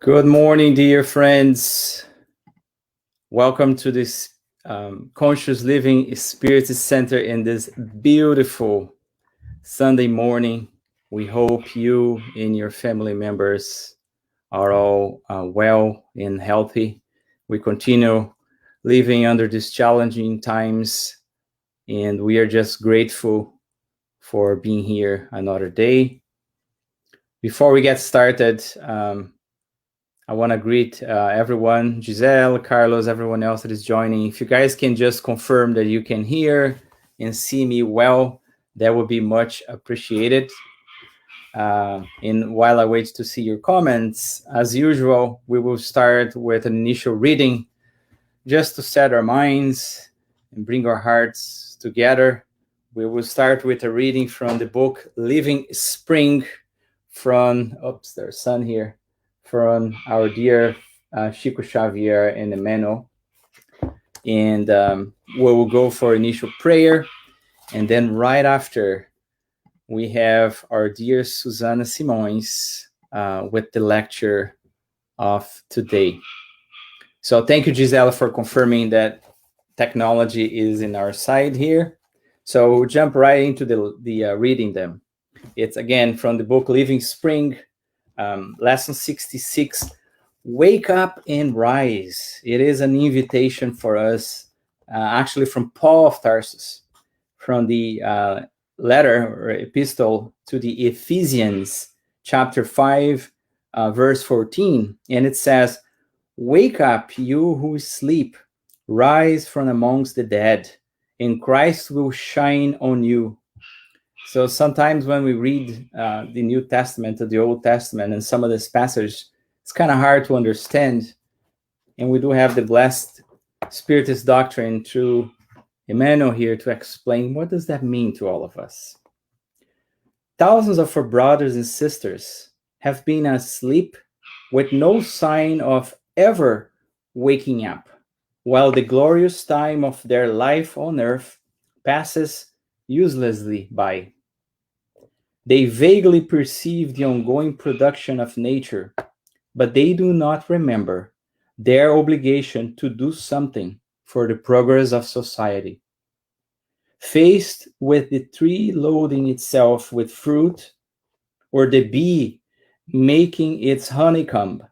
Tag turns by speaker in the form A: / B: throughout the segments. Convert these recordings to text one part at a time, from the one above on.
A: Good morning, dear friends. Welcome to this Conscious Living Spirit Center in this beautiful Sunday morning. We hope you and your family members are all well and healthy. We continue living under these challenging times, and we are just grateful for being here another day. Before we get started, I want to greet everyone, Giselle, Carlos, everyone else that is joining. If you guys can just confirm that you can hear and see me well, that would be much appreciated. And while I wait to see your comments, as usual, we will start with an initial reading just to set our minds and bring our hearts together. We will start with a reading from the book Living Spring from, there's sun here, from our dear Chico Xavier and Emmanuel. And we will go for initial prayer. And then right after, we have our dear Susana Simões with the lecture of today. So thank you, Gisela, for confirming that technology is in our side here. So we'll jump right into the reading them. It's again from the book Living Spring, lesson 66, Wake Up and Rise. It is an invitation for us, actually from Paul of Tarsus, from the letter or epistle to the Ephesians, chapter 5, verse 14. And it says, Wake up, you who sleep, rise from amongst the dead, and Christ will shine on you. So sometimes when we read the New Testament or the Old Testament and some of this passage, it's kind of hard to understand. And we do have the blessed Spiritist doctrine through Emmanuel here to explain what does that mean to all of us. Thousands of our brothers and sisters have been asleep with no sign of ever waking up, while the glorious time of their life on earth passes uselessly by. They vaguely perceive the ongoing production of nature, but they do not remember their obligation to do something for the progress of society. Faced with the tree loading itself with fruit, or the bee making its honeycomb,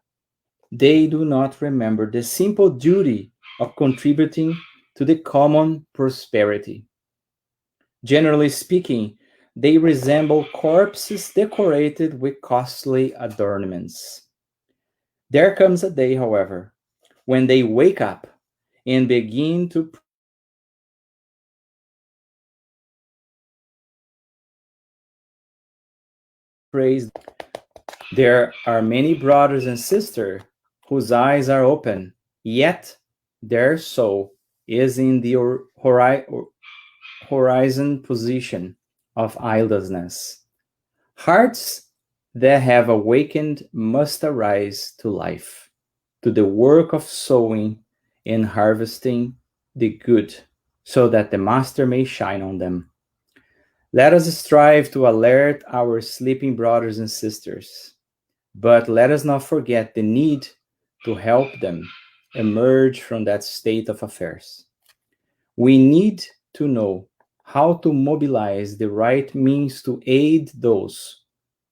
A: they do not remember the simple duty of contributing to the common prosperity. Generally speaking, they resemble corpses decorated with costly adornments. There comes a day, however, when they wake up and begin to praise. There are many brothers and sisters whose eyes are open, yet their soul is in the horizon position of idleness. Hearts that have awakened must arise to life, to the work of sowing and harvesting the good, so that the Master may shine on them. Let us strive to alert our sleeping brothers and sisters, but let us not forget the need to help them emerge from that state of affairs. We need to know how to mobilize the right means to aid those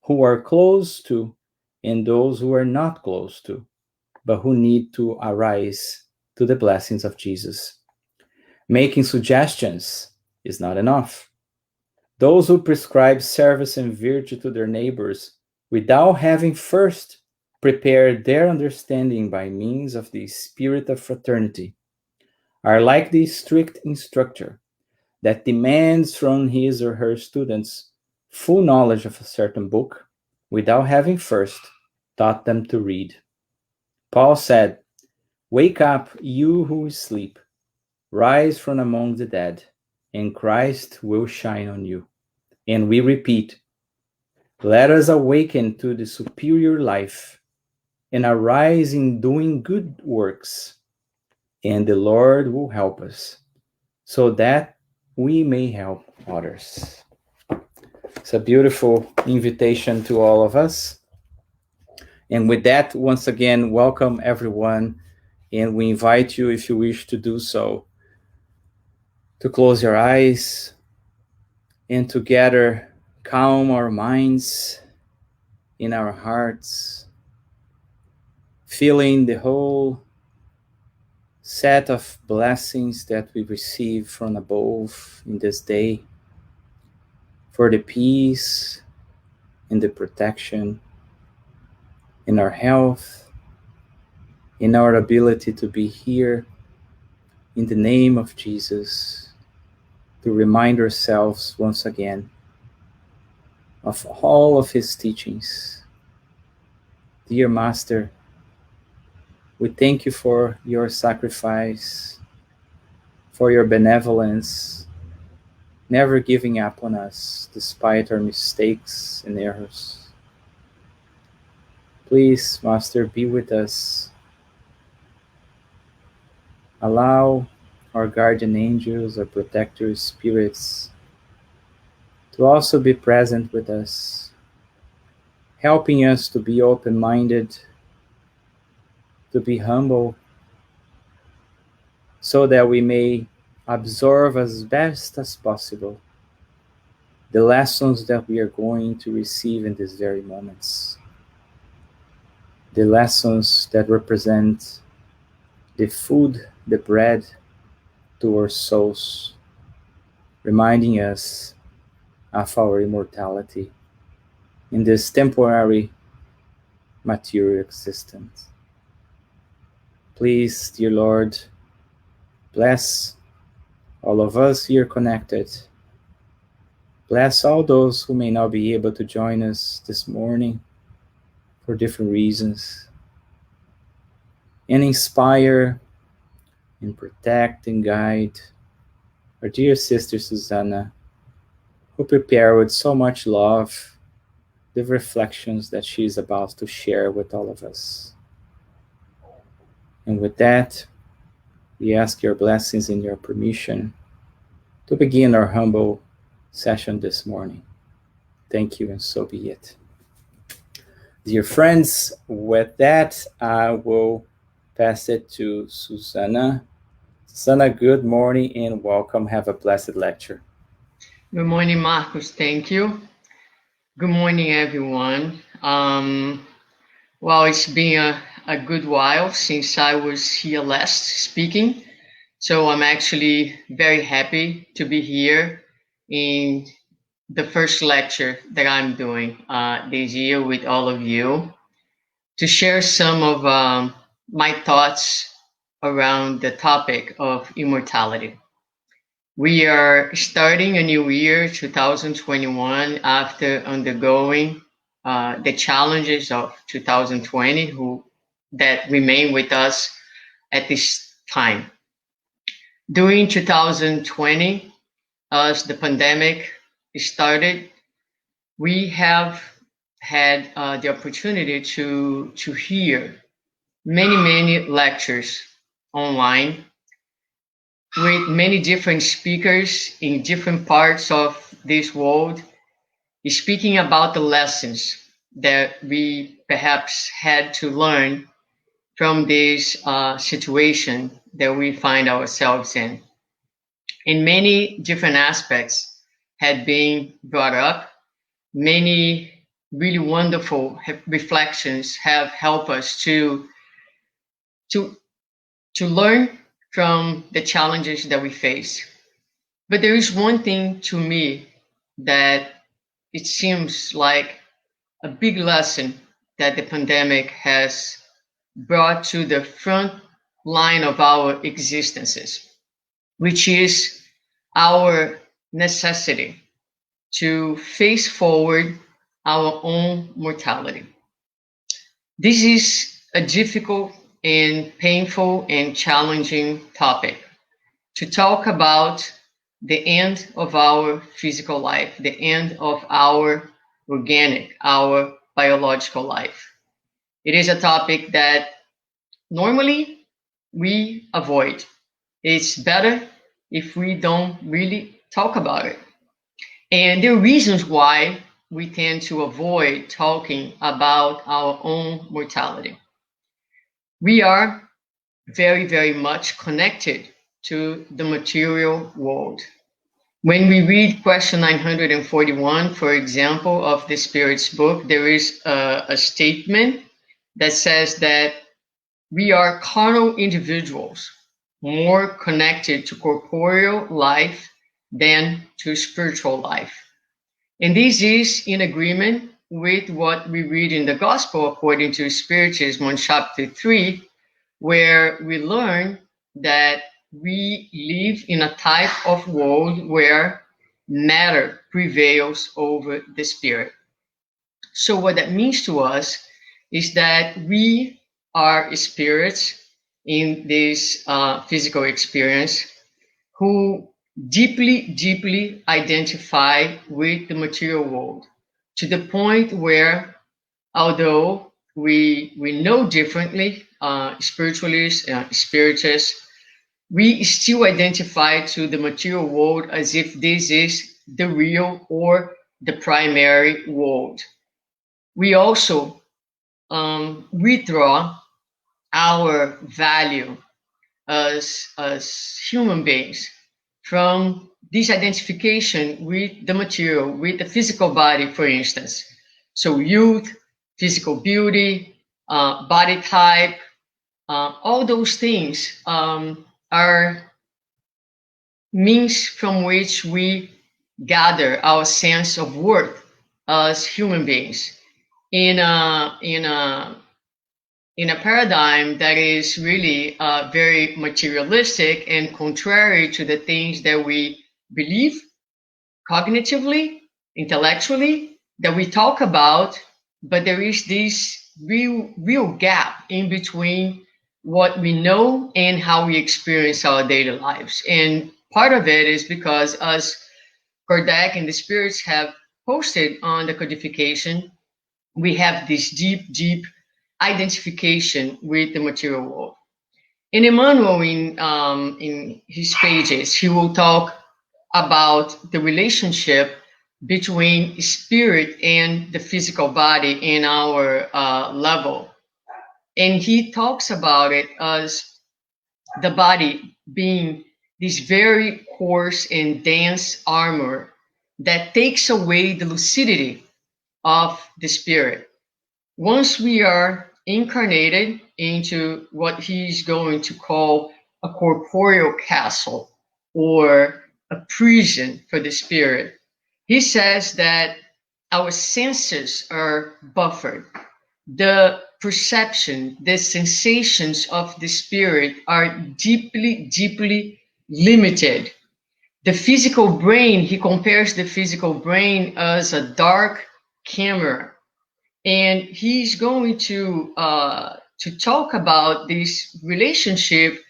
A: who are close to and those who are not close to, but who need to arise to the blessings of Jesus. Making suggestions is not enough. Those who prescribe service and virtue to their neighbors without having first prepared their understanding by means of the spirit of fraternity are like the strict instructor that demands from his or her students full knowledge of a certain book without having first taught them to read. Paul said, Wake up, you who sleep, rise from among the dead, and Christ will shine on you. And we repeat, let us awaken to the superior life and arise in doing good works, and the Lord will help us so that we may help others. It's a beautiful invitation to all of us. And with that, once again, welcome everyone. And we invite you, if you wish to do so, to close your eyes and together calm our minds in our hearts, feeling the whole set of blessings that we receive from above in this day, for the peace and the protection in our health, in our ability to be here in the name of Jesus, to remind ourselves once again of all of his teachings. Dear Master, we thank you for your sacrifice, for your benevolence, never giving up on us despite our mistakes and errors. Please, Master, be with us. Allow our guardian angels, our protectors, spirits, to also be present with us, helping us to be open minded, to be humble, so that we may absorb as best as possible the lessons that we are going to receive in these very moments. The lessons that represent the food, the bread to our souls, reminding us of our immortality in this temporary material existence. Please, dear Lord, bless all of us here connected. Bless all those who may not be able to join us this morning for different reasons. And inspire and protect and guide our dear sister Susanna, who prepared with so much love the reflections that she is about to share with all of us. And with that, we ask your blessings and your permission to begin our humble session this morning. Thank you, and so be it. Dear friends, with that, I will pass it to Susanna. Susanna, good morning and welcome. Have a blessed lecture.
B: Good morning, Marcus. Thank you. Good morning, everyone. Well, it's been a good while since I was here last speaking. So I'm actually very happy to be here in the first lecture that I'm doing this year with all of you to share some of my thoughts around the topic of immortality. We are starting a new year, 2021, after undergoing the challenges of 2020 that remain with us at this time. During 2020, as the pandemic started, we have had the opportunity to hear many lectures online with many different speakers in different parts of this world, speaking about the lessons that we perhaps had to learn from this situation that we find ourselves in. And many different aspects had been brought up. Many really wonderful reflections have helped us to to learn from the challenges that we face. But there is one thing to me that it seems like a big lesson that the pandemic has brought to the front line of our existences, which is our necessity to face forward our own mortality. This is a difficult and painful and challenging topic to talk about the end of our physical life, the end of our organic, our biological life. It is a topic that normally we avoid. It's better if we don't really talk about it. And there are reasons why we tend to avoid talking about our own mortality. We are very, very much connected to the material world. When we read question 941, for example, of the Spirit's book, there is a statement that says that we are carnal individuals, more connected to corporeal life than to spiritual life. And this is in agreement with what we read in the Gospel according to Spiritism on chapter 3, where we learn that we live in a type of world where matter prevails over the spirit. So, what that means to us is that we are spirits in this physical experience who deeply, deeply identify with the material world to the point where, although we know differently, spiritualists, spiritists, we still identify to the material world as if this is the real or the primary world. We also withdraw our value as human beings from this identification with the material, with the physical body, for instance. So, youth, physical beauty, body type, all those things are means from which we gather our sense of worth as human beings in a paradigm that is really very materialistic and contrary to the things that we believe cognitively, intellectually, that we talk about, but there is this real gap in between what we know and how we experience our daily lives. And part of it is because, as Kardec and the spirits have posted on the codification, we have this deep, deep identification with the material world. In Emmanuel, in his pages, he will talk about the relationship between spirit and the physical body in our level. And he talks about it as the body being this very coarse and dense armor that takes away the lucidity of the spirit. Once we are incarnated into what he's going to call a corporeal castle or a prison for the spirit, he says that our senses are buffered. The perception, the sensations of the spirit are deeply, deeply limited. The physical brain, he compares the physical brain as a dark camera, and he's going to talk about this relationship,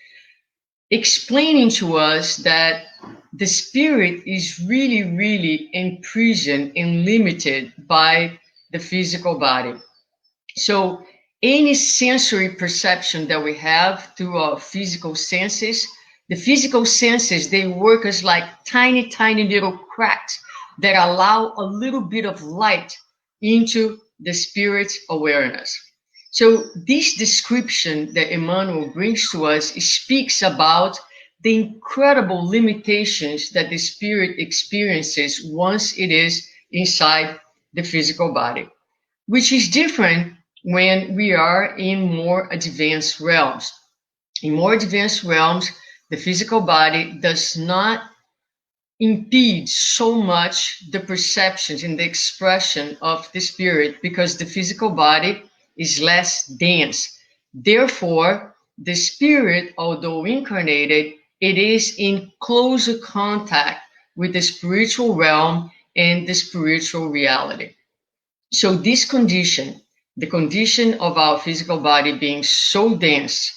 B: explaining to us that the spirit is really, really imprisoned and limited by the physical body. So any sensory perception that we have through our physical senses, the physical senses, they work as like tiny, tiny little cracks that allow a little bit of light into the spirit's awareness. So this description that Emmanuel brings to us speaks about the incredible limitations that the spirit experiences once it is inside the physical body, which is different when we are in more advanced realms. In more advanced realms, the physical body does not impede so much the perceptions and the expression of the spirit because the physical body is less dense. Therefore, the spirit, although incarnated, it is in closer contact with the spiritual realm and the spiritual reality. So this condition, the condition of our physical body being so dense,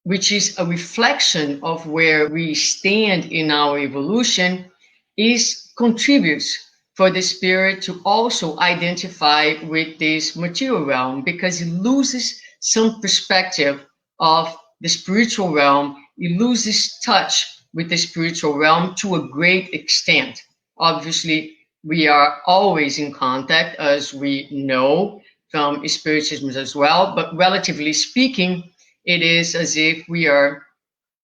B: which is a reflection of where we stand in our evolution, is contributes for the spirit to also identify with this material realm because it loses some perspective of the spiritual realm. It loses touch with the spiritual realm to a great extent. Obviously, We are always in contact, as we know from spiritism as well, but relatively speaking, it is as if we are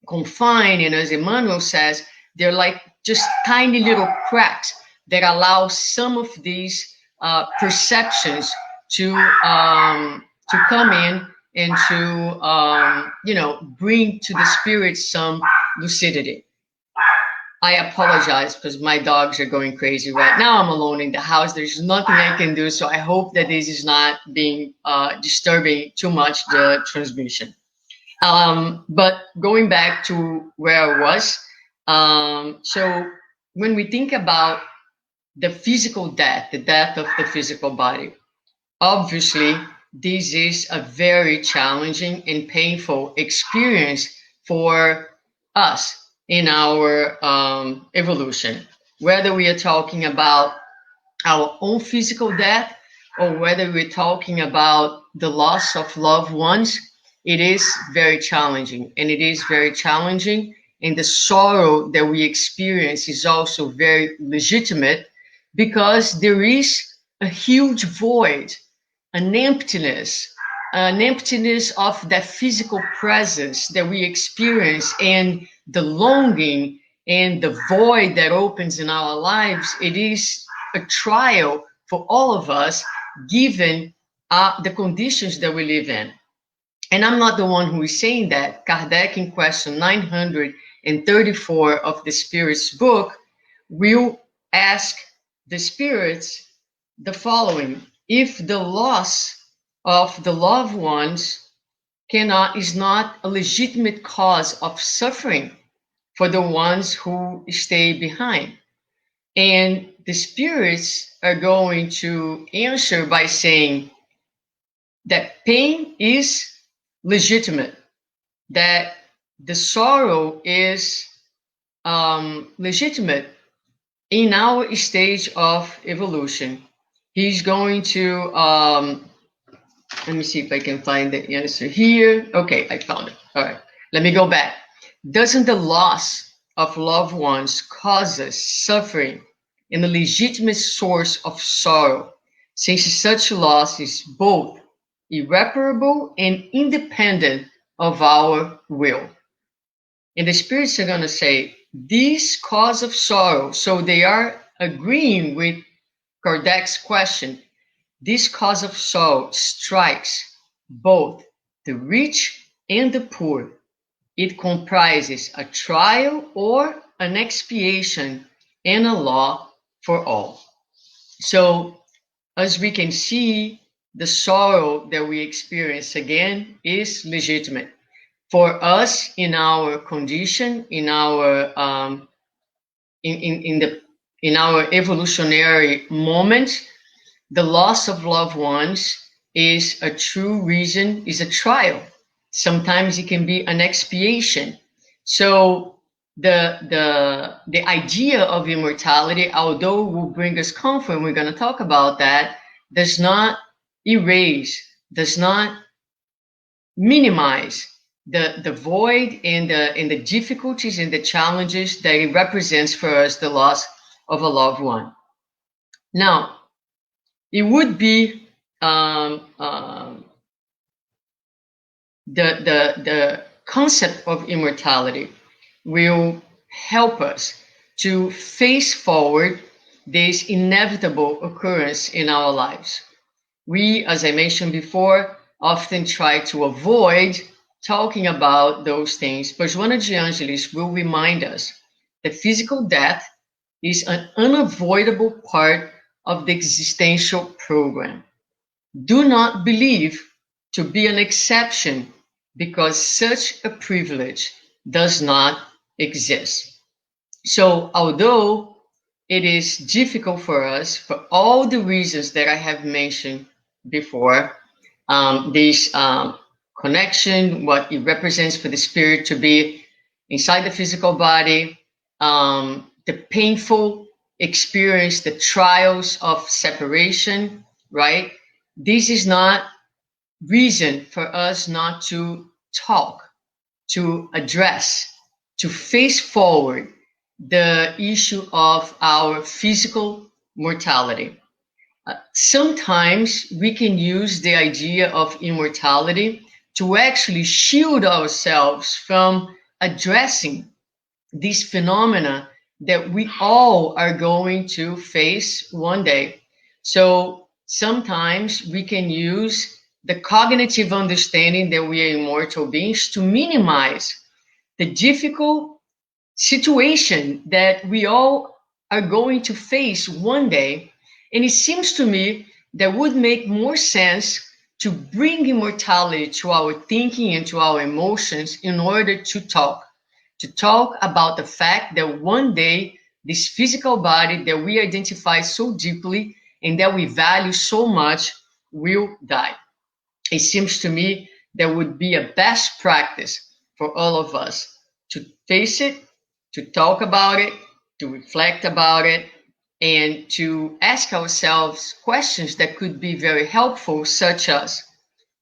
B: confined, and as Emmanuel says, they're like just tiny little cracks that allow some of these perceptions to come in and to bring to the spirit some lucidity. I apologize because my dogs are going crazy right now. I'm alone in the house. There's nothing I can do, so I hope that this is not being disturbing too much the transmission. But going back to where I was, so when we think about the physical death, the death of the physical body, obviously this is a very challenging and painful experience for us in our evolution, whether we are talking about our own physical death or whether we're talking about the loss of loved ones. It is very challenging, and it is very challenging, and the sorrow that we experience is also very legitimate because there is a huge void, an emptiness of that physical presence that we experience, and the longing and the void that opens in our lives. It is a trial for all of us, given the conditions that we live in. And I'm not the one who is saying that. Kardec, in question 934 of the Spirit's book, will ask the spirits the following: if the loss of the loved ones is not a legitimate cause of suffering for the ones who stay behind. And the spirits are going to answer by saying that pain is legitimate, that the sorrow is legitimate in our stage of evolution. He's going to, let me see if I can find the answer here. Okay, I found it. All right, let me go back. Doesn't the loss of loved ones cause us suffering and a legitimate source of sorrow, since such loss is both irreparable and independent of our will? And the spirits are going to say, this cause of sorrow, so they are agreeing with Kardec's question, this cause of sorrow strikes both the rich and the poor. It comprises a trial or an expiation and a law for all. So, as we can see, the sorrow that we experience again is legitimate for us in our condition, in our in our evolutionary moment. The loss of loved ones is a true reason, is a trial. Sometimes it can be an expiation. So the idea of immortality, although will bring us comfort, and we're going to talk about that, does not erase, does not minimize the void and the difficulties and the challenges that it represents for us, the loss of a loved one. Now, it would be the concept of immortality will help us to face forward this inevitable occurrence in our lives. We, as I mentioned before, often try to avoid talking about those things, but Joana de Angelis will remind us that physical death is an unavoidable part of the existential program. Do not believe to be an exception, because such a privilege does not exist. So, although it is difficult for us, for all the reasons that I have mentioned before, this connection, what it represents for the spirit to be inside the physical body, the painful experience, the trials of separation, right? This is not reason for us not to talk, to address, to face forward the issue of our physical mortality. Sometimes we can use the idea of immortality to actually shield ourselves from addressing these phenomena that we all are going to face one day. So sometimes we can use the cognitive understanding that we are immortal beings to minimize the difficult situation that we all are going to face one day. And it seems to me that would make more sense to bring immortality to our thinking and to our emotions in order to talk about the fact that one day this physical body that we identify so deeply and that we value so much will die. It seems to me that would be a best practice for all of us to face it, to talk about it, to reflect about it, and to ask ourselves questions that could be very helpful, such as,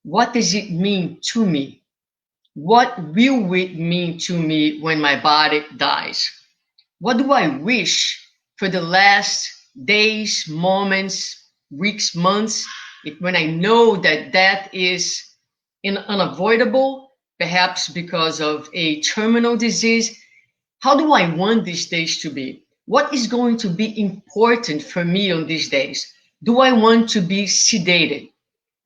B: what does it mean to me? What will it mean to me when my body dies? What do I wish for the last days, moments, weeks, months, when I know that death is unavoidable, perhaps because of a terminal disease? How do I want these days to be? What is going to be important for me on these days? Do I want to be sedated?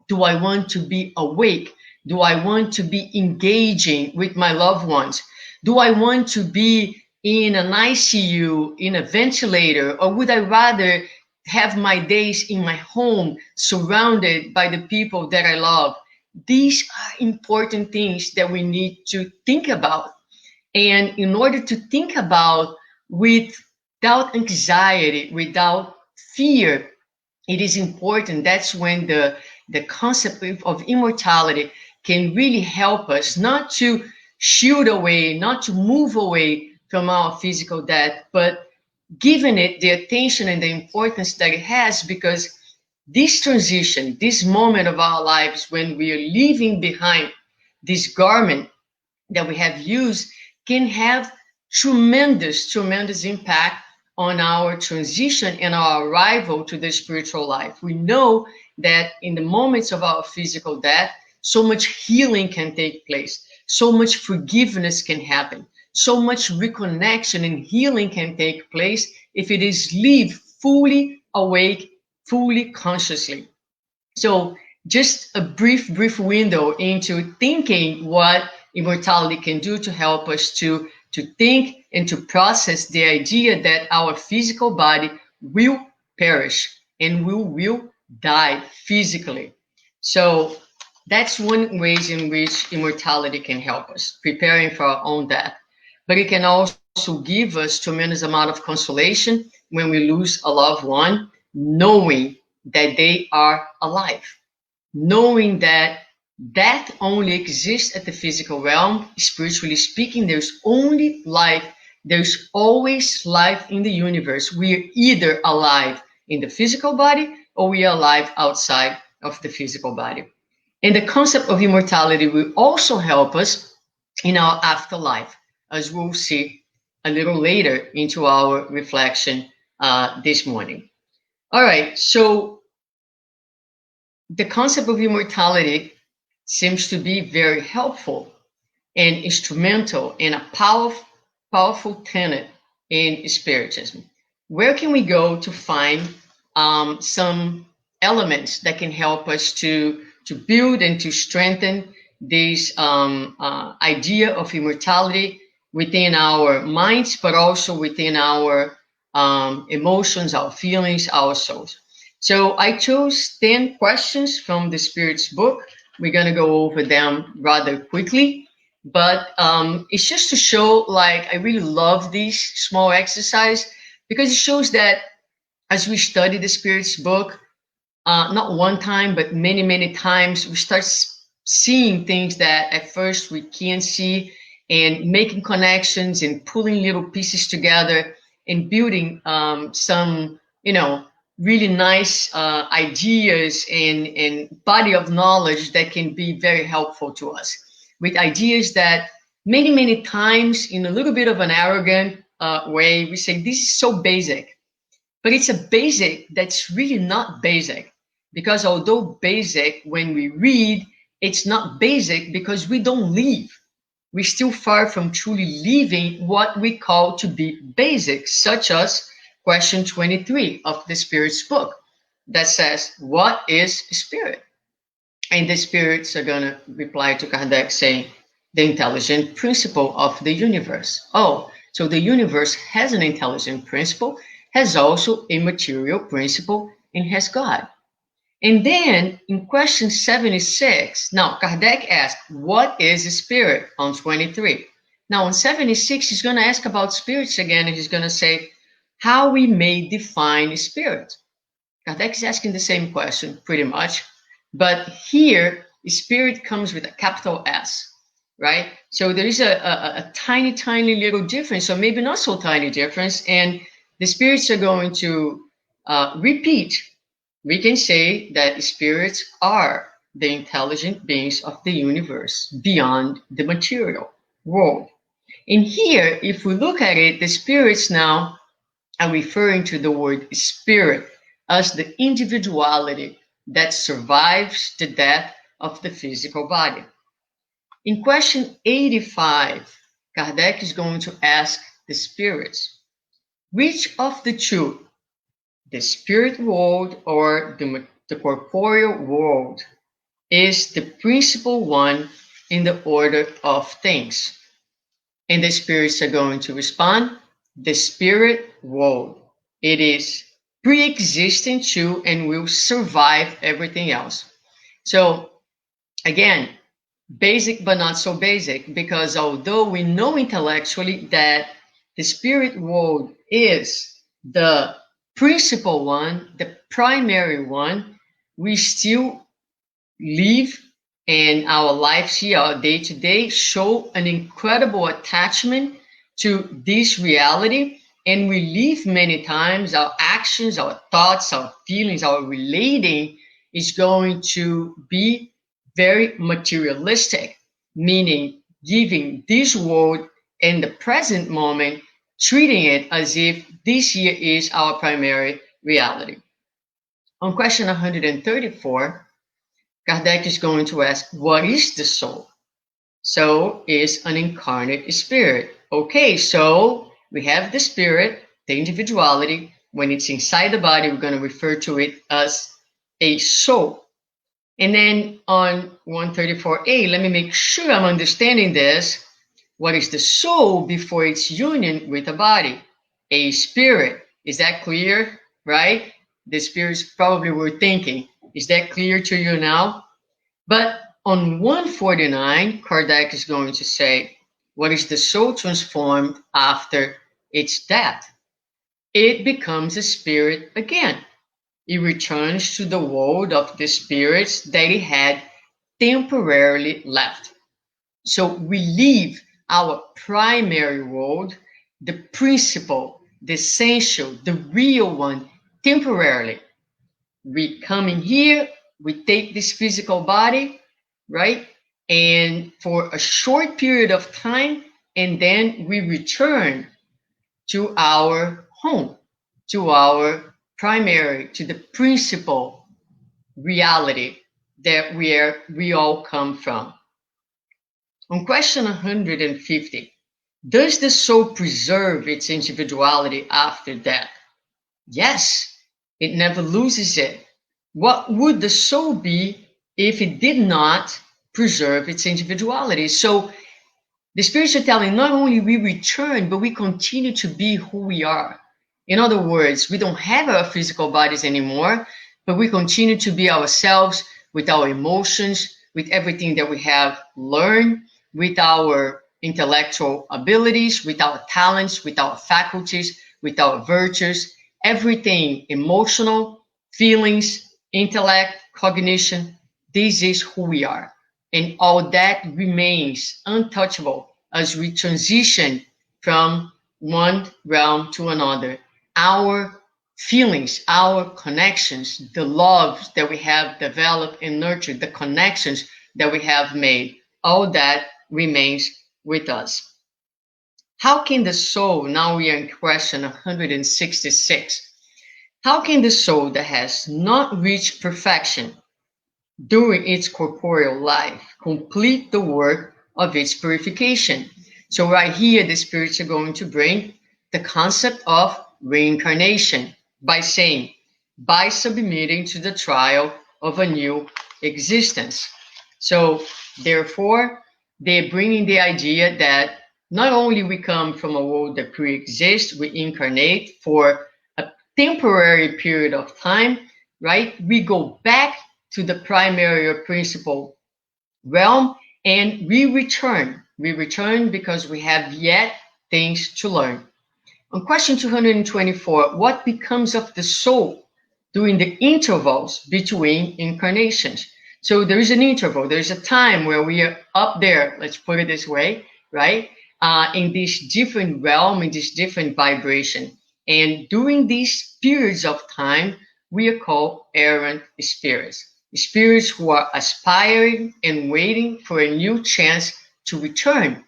B: Do I want to be awake? Do I want to be engaging with my loved ones? Do I want to be in an ICU, in a ventilator, or would I rather have my days in my home surrounded by the people that I love? These are important things that we need to think about. And in order to think about without anxiety, without fear, it is important. That's when the concept of immortality can really help us not to shield away, not to move away from our physical death, but giving it the attention and the importance that it has, because this transition, this moment of our lives when we are leaving behind this garment that we have used, can have tremendous impact on our transition and our arrival to the spiritual life. We know that in the moments of our physical death, so much healing can take place, so much forgiveness can happen, so much reconnection and healing can take place if it is lived fully awake, fully consciously. So just a brief window into thinking what immortality can do to help us to think and to process the idea that our physical body will perish and we will die physically. So that's one ways in which immortality can help us, preparing for our own death. But it can also give us tremendous amount of consolation when we lose a loved one, knowing that they are alive, knowing that death only exists at the physical realm. Spiritually speaking, there's only life. There's always life in the universe. We are either alive in the physical body or we are alive outside of the physical body. And the concept of immortality will also help us in our afterlife, as we'll see a little later into our reflection this morning. All right, so the concept of immortality seems to be very helpful and instrumental and a powerful tenet in Spiritism. Where can we go to find some elements that can help us to build and to strengthen this idea of immortality within our minds, but also within our emotions, our feelings, our souls? So I chose 10 questions from the Spirit's book. We're going to go over them rather quickly, but it's just to show, like, I really love this small exercise because it shows that as we study the Spirit's book, not one time, but many times, we start seeing things that at first we can't see, and making connections and pulling little pieces together and building some, really nice ideas and body of knowledge that can be very helpful to us, with ideas that many times, in a little bit of an arrogant way, we say, this is so basic. But it's a basic that's really not basic. Because although basic, when we read, it's not basic because we don't live. We're still far from truly living what we call to be basic, such as question 23 of the Spirit's book that says, what is spirit? And the spirits are going to reply to Kardec saying, the intelligent principle of the universe. Oh, so the universe has an intelligent principle, has also a material principle, and has God. And then in question 76, now Kardec asked, what is a spirit on 23? Now on 76, he's going to ask about spirits again, and he's going to say, how we may define spirit. Kardec is asking the same question pretty much, but here spirit comes with a capital S, right? So there is a tiny, tiny little difference, or maybe not so tiny difference, and the spirits are going to repeat. We can say that spirits are the intelligent beings of the universe beyond the material world. And here, if we look at it, the spirits now are referring to the word spirit as the individuality that survives the death of the physical body. In question 85, Kardec is going to ask the spirits, which of the two, the spirit world or the corporeal world, is the principal one in the order of things? And the spirits are going to respond, the spirit world. It is pre-existing to and will survive everything else. So again, basic but not so basic, because although we know intellectually that the spirit world is the principal one, the primary one, we still live, and our lives here, our day to day, show an incredible attachment to this reality. And we live many times, our actions, our thoughts, our feelings, our relating is going to be very materialistic, meaning giving this world in the present moment, treating it as if this here is our primary reality. On question 134, Kardec is going to ask, what is the soul? Soul is an incarnate spirit. Okay, so we have the spirit, the individuality. When it's inside the body, we're going to refer to it as a soul. And then on 134a, let me make sure I'm understanding this. What is the soul before its union with the body? A spirit. Is that clear? Right? The spirits probably were thinking. Is that clear to you now? But on 149, Kardec is going to say, what is the soul transformed after its death? It becomes a spirit again. It returns to the world of the spirits that it had temporarily left. So we leave our primary world, the principal, the essential, the real one, temporarily. We come in here, we take this physical body, right? And for a short period of time, and then we return to our home, to our primary, to the principal reality that we all come from. On question 150, does the soul preserve its individuality after death? Yes, it never loses it. What would the soul be if it did not preserve its individuality? So the spirits are telling, not only we return, but we continue to be who we are. In other words, we don't have our physical bodies anymore, but we continue to be ourselves with our emotions, with everything that we have learned, with our intellectual abilities, with our talents, with our faculties, with our virtues, everything emotional, feelings, intellect, cognition. This is who we are. And all that remains untouchable as we transition from one realm to another. Our feelings, our connections, the loves that we have developed and nurtured, the connections that we have made, all that remains with us. How can the soul, now we are in question 166, How can the soul that has not reached perfection during its corporeal life complete the work of its purification? So, right here, the spirits are going to bring the concept of reincarnation by saying, by submitting to the trial of a new existence. So, therefore, they're bringing the idea that not only we come from a world that pre-exists, we incarnate for a temporary period of time, right? We go back to the primary or principal realm and we return. We return because we have yet things to learn. On question 224, what becomes of the soul during the intervals between incarnations? So there is an interval, there's a time where we are up there, let's put it this way, right? In this different realm, in this different vibration. And during these periods of time, we are called errant spirits. Spirits who are aspiring and waiting for a new chance to return,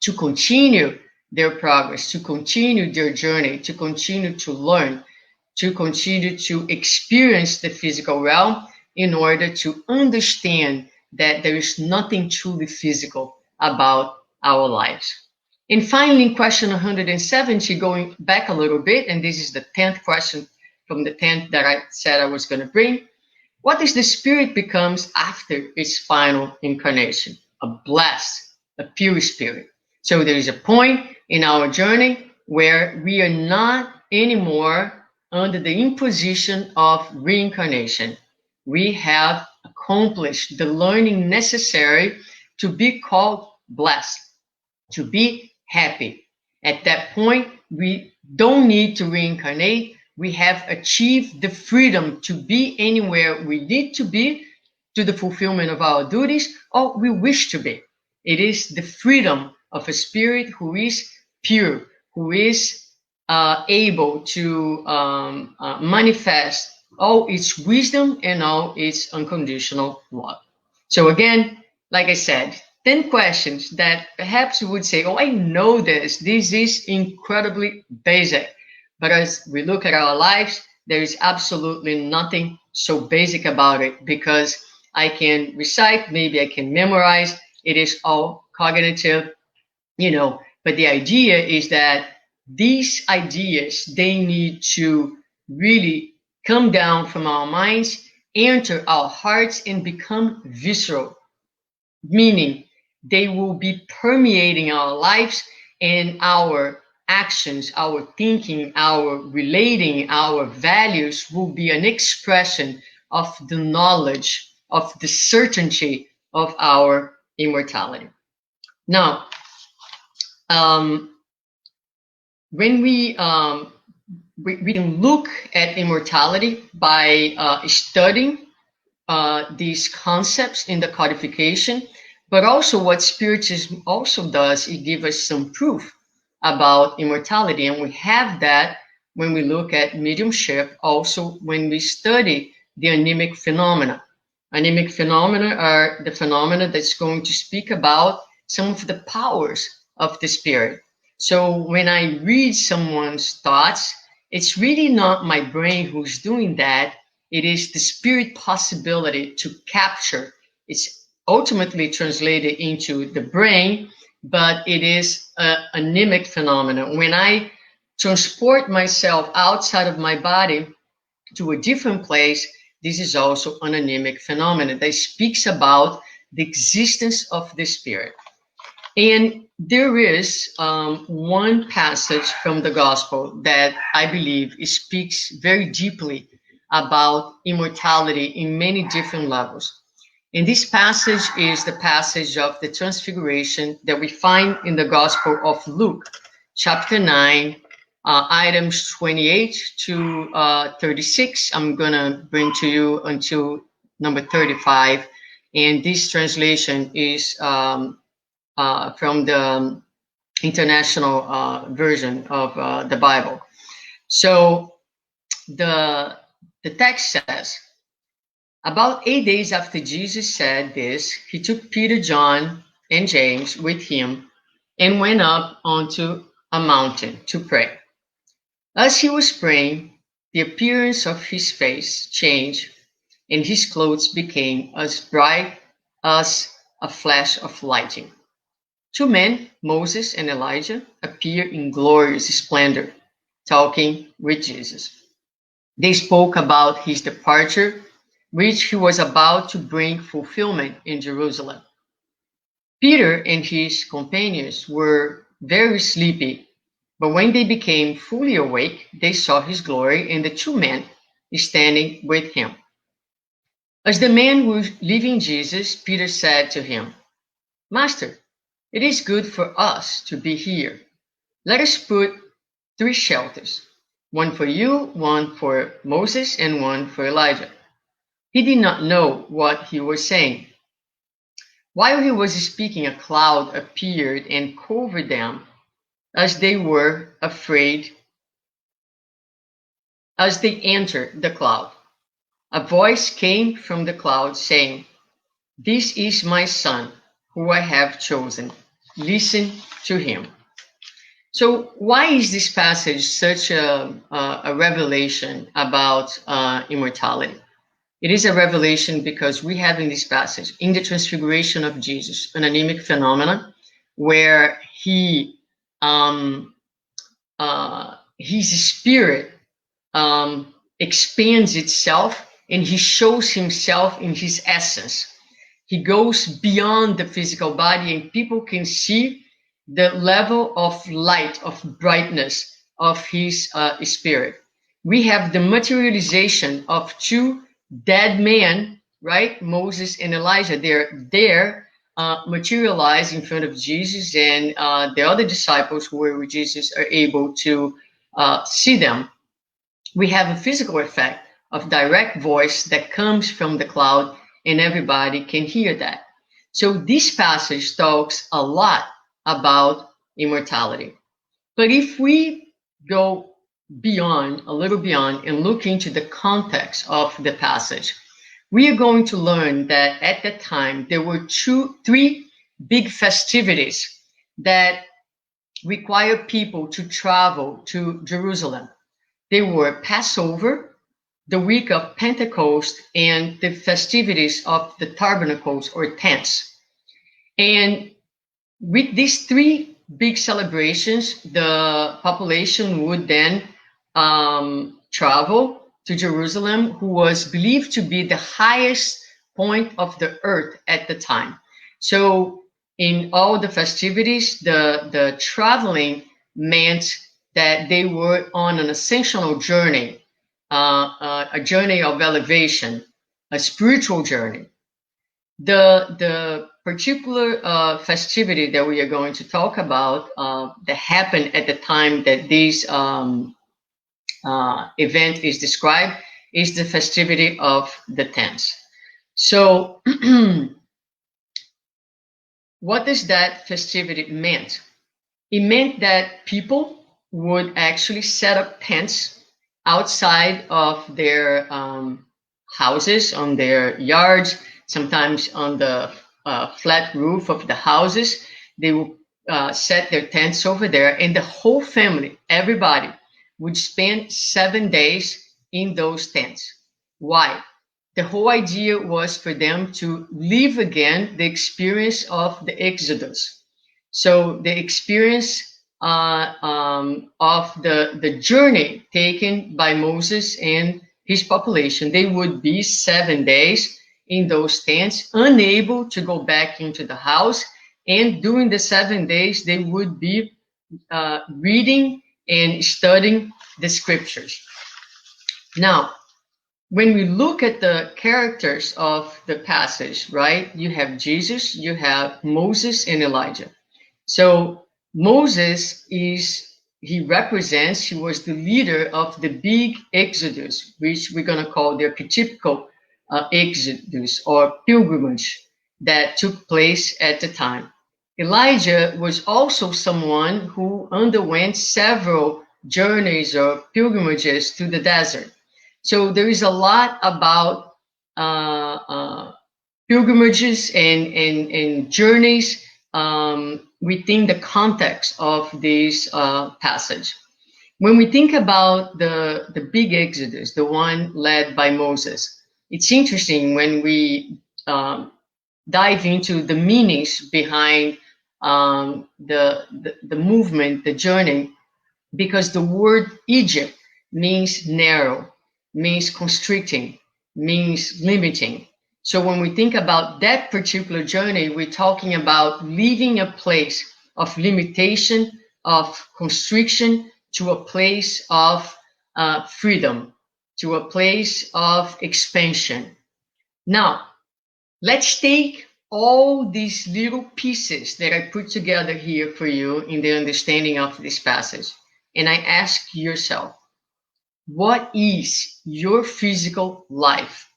B: to continue their progress, to continue their journey, to continue to learn, to continue to experience the physical realm in order to understand that there is nothing truly physical about our lives. And finally, in question 170, going back a little bit, and this is the 10th question from the 10th that I said I was going to bring. What is the spirit becomes after its final incarnation? A blessed, a pure spirit. So there is a point in our journey where we are not anymore under the imposition of reincarnation. We have accomplished the learning necessary to be called blessed, to be happy. At that point, we don't need to reincarnate. We have achieved the freedom to be anywhere we need to be to the fulfillment of our duties or we wish to be. It is the freedom of a spirit who is pure, who is able to manifest all its wisdom and all its unconditional love. So, again, like I said, 10 questions that perhaps you would say, oh, I know this. This is incredibly basic. But as we look at our lives, there is absolutely nothing so basic about it because I can recite, maybe I can memorize. It is all cognitive, but the idea is that these ideas, they need to really come down from our minds, enter our hearts, and become visceral, meaning they will be permeating our lives and our actions, our thinking, our relating, our values will be an expression of the knowledge, of the certainty of our immortality. Now, um, when we can look at immortality by studying these concepts in the codification, but also what Spiritism also does, it gives us some proof about immortality. And we have that when we look at mediumship, also when we study the anemic phenomena. Anemic phenomena are the phenomena that's going to speak about some of the powers of the spirit. So when I read someone's thoughts, it's really not my brain who's doing that. It is the spirit possibility to capture. It's ultimately translated into the brain, but it is an anemic phenomenon. When I transport myself outside of my body to a different place, this is also an anemic phenomenon that speaks about the existence of the spirit. And there is one passage from the gospel that I believe speaks very deeply about immortality in many different levels. And this passage is the passage of the transfiguration that we find in the gospel of Luke, chapter 9, items 28 to 36. I'm going to bring to you until number 35. And this translation is from the international version of the Bible. So the text says, about 8 days after Jesus said this, he took Peter, John, and James with him and went up onto a mountain to pray. As he was praying, the appearance of his face changed, and his clothes became as bright as a flash of lightning. Two men, Moses and Elijah, appear in glorious splendor, talking with Jesus. They spoke about his departure, which he was about to bring fulfillment in Jerusalem. Peter and his companions were very sleepy, but when they became fully awake, they saw his glory and the two men standing with him. As the men were leaving Jesus, Peter said to him, Master, it is good for us to be here. Let us put three shelters, one for you, one for Moses, and one for Elijah. He did not know what he was saying. While he was speaking, a cloud appeared and covered them as they were afraid. As they entered the cloud, a voice came from the cloud saying, This is my son, who I have chosen. Listen to him. So why is this passage such a revelation about immortality? It is a revelation because we have in this passage, in the transfiguration of Jesus, an anemic phenomenon where his spirit expands itself and he shows himself in his essence. He goes beyond the physical body and people can see the level of light, of brightness of his spirit. We have the materialization of two dead men, right? Moses and Elijah. They're there materialized in front of Jesus, and the other disciples who were with Jesus are able to see them. We have a physical effect of direct voice that comes from the cloud, and everybody can hear that. So this passage talks a lot about immortality. But if we go beyond, a little beyond, and look into the context of the passage, we are going to learn that at that time there were three big festivities that require people to travel to Jerusalem. They were Passover, the week of Pentecost, and the festivities of the tabernacles or tents. And with these three big celebrations, the population would then travel to Jerusalem, who was believed to be the highest point of the earth at the time. So in all the festivities, the traveling meant that they were on an ascensional journey, a journey of elevation, a spiritual journey. The particular festivity that we are going to talk about that happened at the time that this event is described is the festivity of the tents. So what does that festivity meant? It meant that people would actually set up tents outside of their houses, on their yards, sometimes on the flat roof of the houses. They would set their tents over there, and the whole family, everybody, would spend 7 days in those tents. Why? The whole idea was for them to live again the experience of the Exodus. So the experience of the journey taken by Moses and his population. They would be 7 days in those tents, unable to go back into the house. And during the 7 days, they would be reading and studying the scriptures. Now, when we look at the characters of the passage, right, you have Jesus, you have Moses and Elijah. So Moses he was the leader of the big exodus, which we're going to call the archetypical exodus or pilgrimage that took place at the time. Elijah was also someone who underwent several journeys or pilgrimages to the desert. So there is a lot about pilgrimages and journeys within the context of this passage. When we think about the big exodus, the one led by Moses, it's interesting when we dive into the meanings behind the movement, the journey, because the word Egypt means narrow, means constricting, means limiting. So when we think about that particular journey, we're talking about leaving a place of limitation, of constriction, to a place of freedom, to a place of expansion. Now, let's take all these little pieces that I put together here for you in the understanding of this passage. And I ask yourself, what is your physical life?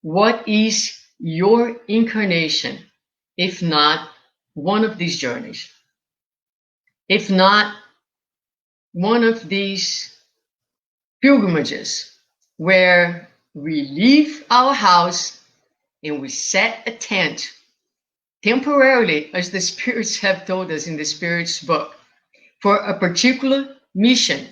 B: What is your incarnation, if not one of these journeys? If not one of these pilgrimages where we leave our house and we set a tent temporarily, as the spirits have told us in the spirits book, for a particular mission.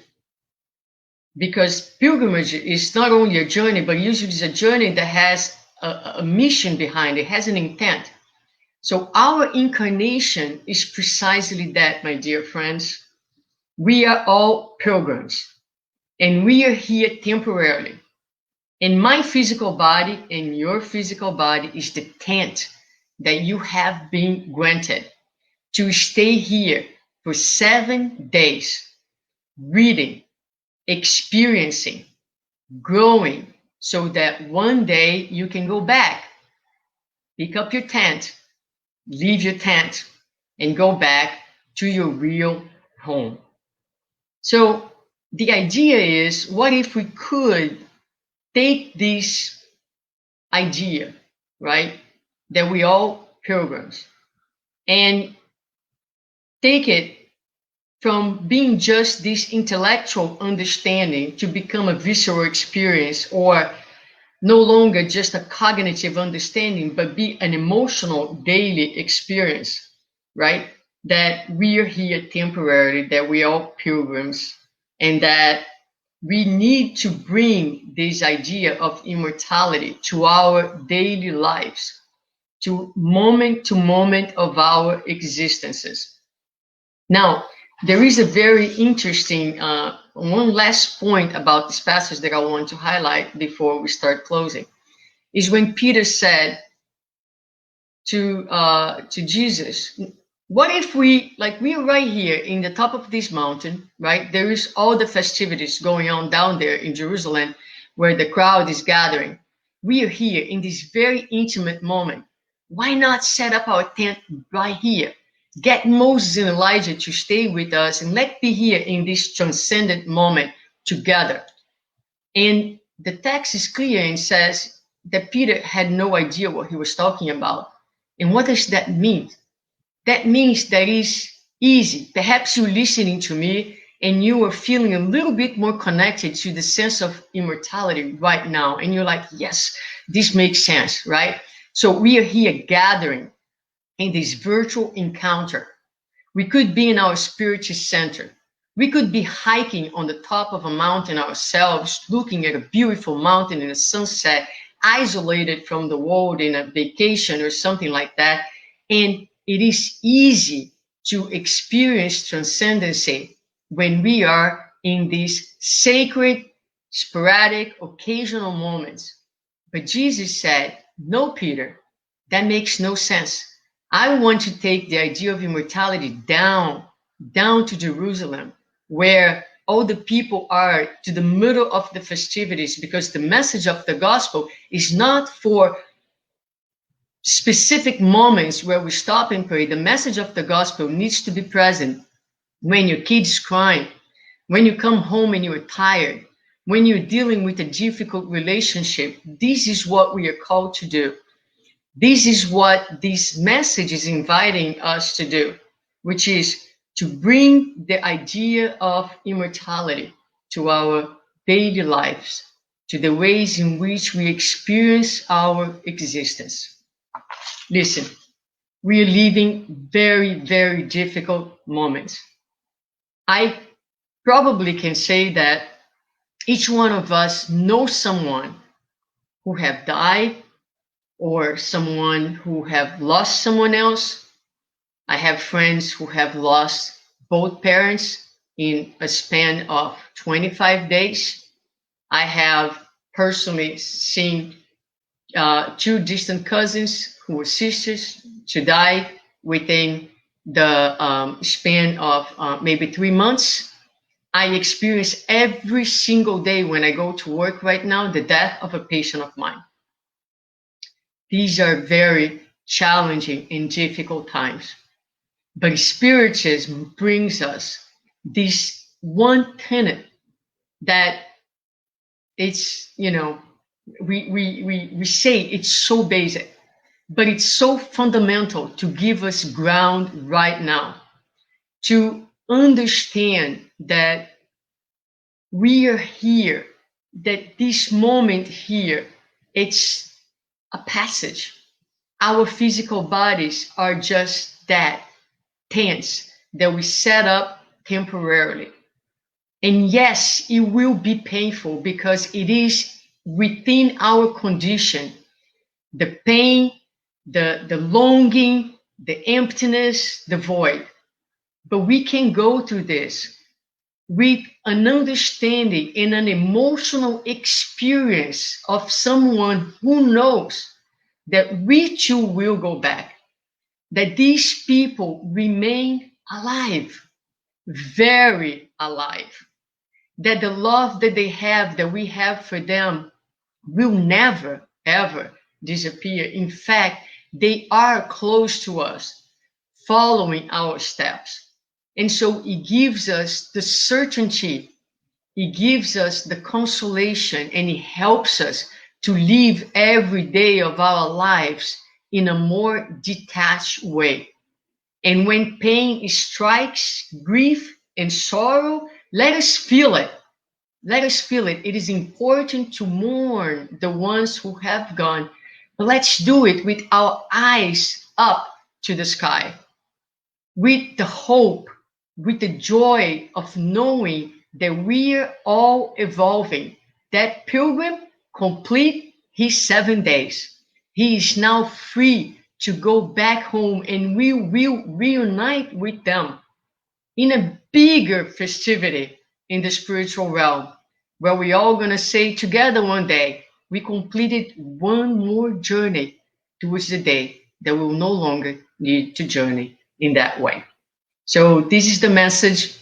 B: Because pilgrimage is not only a journey, but usually it's a journey that has a mission behind it, has an intent. So our incarnation is precisely that, my dear friends. We are all pilgrims, and we are here temporarily. And my physical body and your physical body is the tent that you have been granted to stay here for 7 days, reading, experiencing, growing, so that one day you can go back, pick up your tent, leave your tent, and go back to your real home. So the idea is, what if we could take this idea, right, that we all pilgrims, and take it from being just this intellectual understanding to become a visceral experience, or no longer just a cognitive understanding, but be an emotional daily experience, right? That we are here temporarily, that we are pilgrims, and that we need to bring this idea of immortality to our daily lives, to moment of our existences. Now, there is a very interesting one last point about this passage that I want to highlight before we start closing, is when Peter said to Jesus, what if we, like, we are right here in the top of this mountain, right? There is all the festivities going on down there in Jerusalem where the crowd is gathering. We are here in this very intimate moment. Why not set up our tent right here? Get Moses and Elijah to stay with us, and let's be here in this transcendent moment together. And the text is clear and says that Peter had no idea what he was talking about. And what does that mean? That means that is easy. Perhaps you're listening to me and you are feeling a little bit more connected to the sense of immortality right now. And you're like, yes, this makes sense, right? So we are here gathering in this virtual encounter. We could be in our spiritual center. We could be hiking on the top of a mountain ourselves, looking at a beautiful mountain in a sunset, isolated from the world in a vacation or something like that. And it is easy to experience transcendency when we are in these sacred, sporadic, occasional moments. But Jesus said, no, Peter, that makes no sense. I want to take the idea of immortality down to Jerusalem, where all the people are, to the middle of the festivities, because the message of the gospel is not for specific moments where we stop and pray. The message of the gospel needs to be present when your kid's crying, when you come home and you're tired, when you're dealing with a difficult relationship. This is what we are called to do. This is what this message is inviting us to do, which is to bring the idea of immortality to our daily lives, to the ways in which we experience our existence. Listen, we are living very, very difficult moments. I probably can say that each one of us knows someone who have died or someone who have lost someone else. I have friends who have lost both parents in a span of 25 days. I have personally seen two distant cousins who were sisters to die within the span of maybe 3 months. I experience every single day when I go to work right now the death of a patient of mine. These are very challenging and difficult times. But Spiritism brings us this one tenet that it's, we say it's so basic, but it's so fundamental to give us ground right now, to understand that we are here, that this moment here, it's a passage. Our physical bodies are just that, tents that we set up temporarily. And yes, it will be painful because it is within our condition. The pain, the longing, the emptiness, the void. But we can go through this with an understanding and an emotional experience of someone who knows that we too will go back, that these people remain alive, very alive, that the love that they have, that we have for them, will never, ever disappear. In fact, they are close to us, following our steps. And so it gives us the certainty, it gives us the consolation, and it helps us to live every day of our lives in a more detached way. And when pain strikes, grief and sorrow, let us feel it. Let us feel it. It is important to mourn the ones who have gone, but let's do it with our eyes up to the sky, with the hope, with the joy of knowing that we're all evolving. That pilgrim complete his 7 days. He is now free to go back home, and we will reunite with them in a bigger festivity in the spiritual realm, where we all gonna say together one day, we completed one more journey towards the day that we will no longer need to journey in that way. So this is the message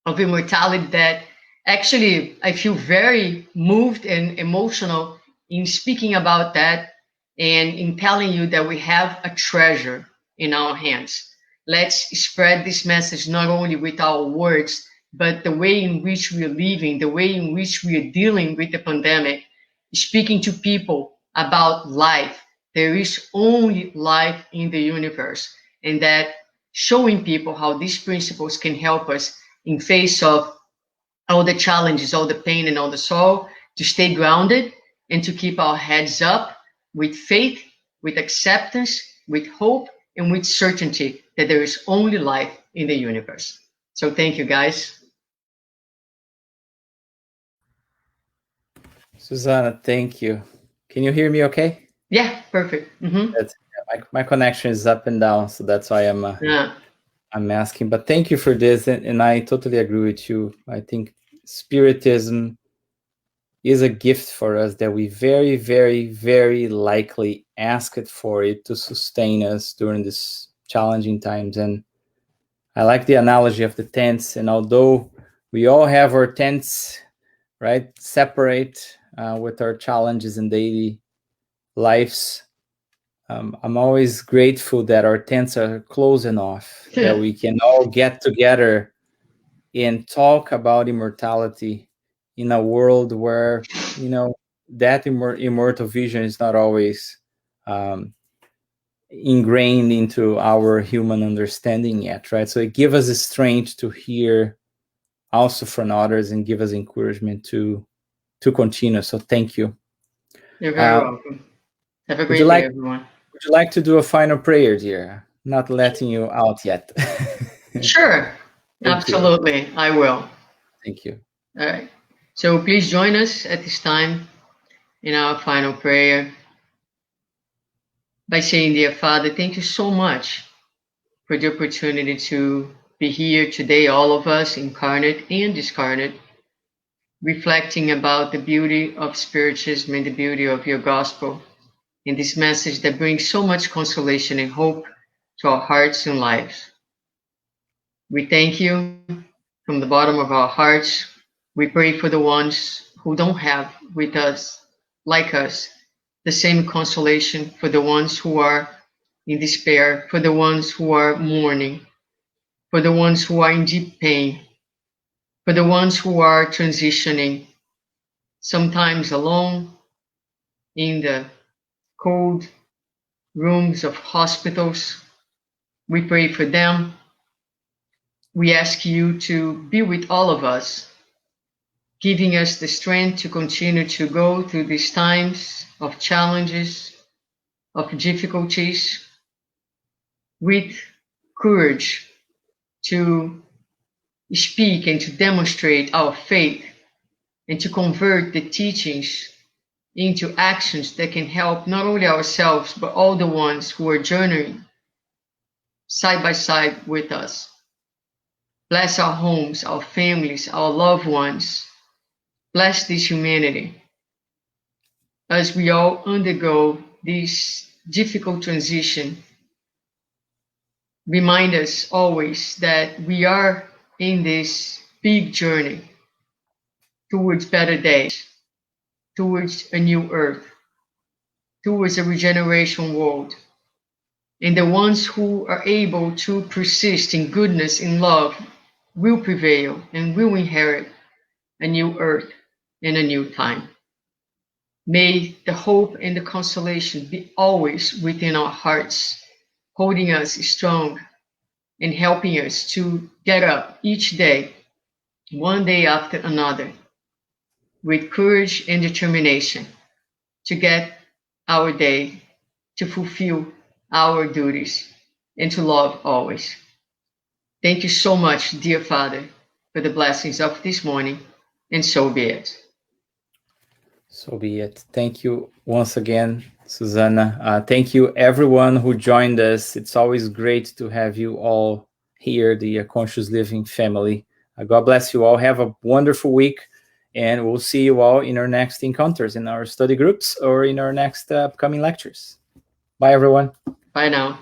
B: of immortality that actually I feel very moved and emotional in speaking about that and in telling you that we have a treasure in our hands. Let's spread this message not only with our words, but the way in which we are living, the way in which we are dealing with the pandemic, speaking to people about life. There is only life in the universe, and that showing people how these principles can help us in face of all the challenges, all the pain, and all the sorrow, to stay grounded and to keep our heads up with faith, with acceptance, with hope, and with certainty that there is only life in the universe. So thank you, guys.
A: Susanna, thank you. Can you hear me okay?
B: Yeah, perfect.
A: That's, my connection is up and down, so that's why
B: Yeah.
A: I'm asking. But thank you for this, and I totally agree with you. I think Spiritism is a gift for us that we very, very, very likely asked for it to sustain us during these challenging times. And I like the analogy of the tents. And although we all have our tents, right, separate with our challenges in daily lives, I'm always grateful that our tents are close enough that we can all get together and talk about immortality in a world where, that immortal vision is not always um, ingrained into our human understanding yet, right? So it gives us the strength to hear also from others and give us encouragement to continue. So thank you.
B: You're very
A: Uh,
B: welcome. Have a
A: would you
B: great day,
A: like
B: everyone.
A: would you like to do a final prayer, dear? Not letting you out yet.
B: Sure.
A: Thank you.
B: Absolutely. I will.
A: Thank you.
B: All right. So please join us at this time in our final prayer by saying, Dear Father, thank you so much for the opportunity to be here today, all of us, incarnate and discarnate, reflecting about the beauty of Spiritism and the beauty of your gospel in this message that brings so much consolation and hope to our hearts and lives. We thank you from the bottom of our hearts. We pray for the ones who don't have with us, like us, the same consolation, for the ones who are in despair, for the ones who are mourning, for the ones who are in deep pain, for the ones who are transitioning, sometimes alone in the cold rooms of hospitals. We pray for them. We ask you to be with all of us, giving us the strength to continue to go through these times of challenges, of difficulties, with courage to speak and to demonstrate our faith and to convert the teachings into actions that can help not only ourselves but all the ones who are journeying side by side with us. Bless our homes, our families, our loved ones. Bless this humanity as we all undergo this difficult transition. Remind us always that we are in this big journey towards better days, towards a new earth, towards a regeneration world. And the ones who are able to persist in goodness, in love, will prevail and will inherit a new earth and a new time. May the hope and the consolation be always within our hearts, holding us strong and helping us to get up each day, one day after another, with courage and determination to get our day, to fulfill our duties, and to love always. Thank you so much, dear Father, for the blessings of this morning, and so be it.
A: So be it. Thank you once again, Susanna. Thank you, everyone who joined us. It's always great to have you all here, the Conscious Living family. God bless you all. Have a wonderful week, and we'll see you all in our next encounters, in our study groups, or in our next upcoming lectures. Bye, everyone.
B: Bye now.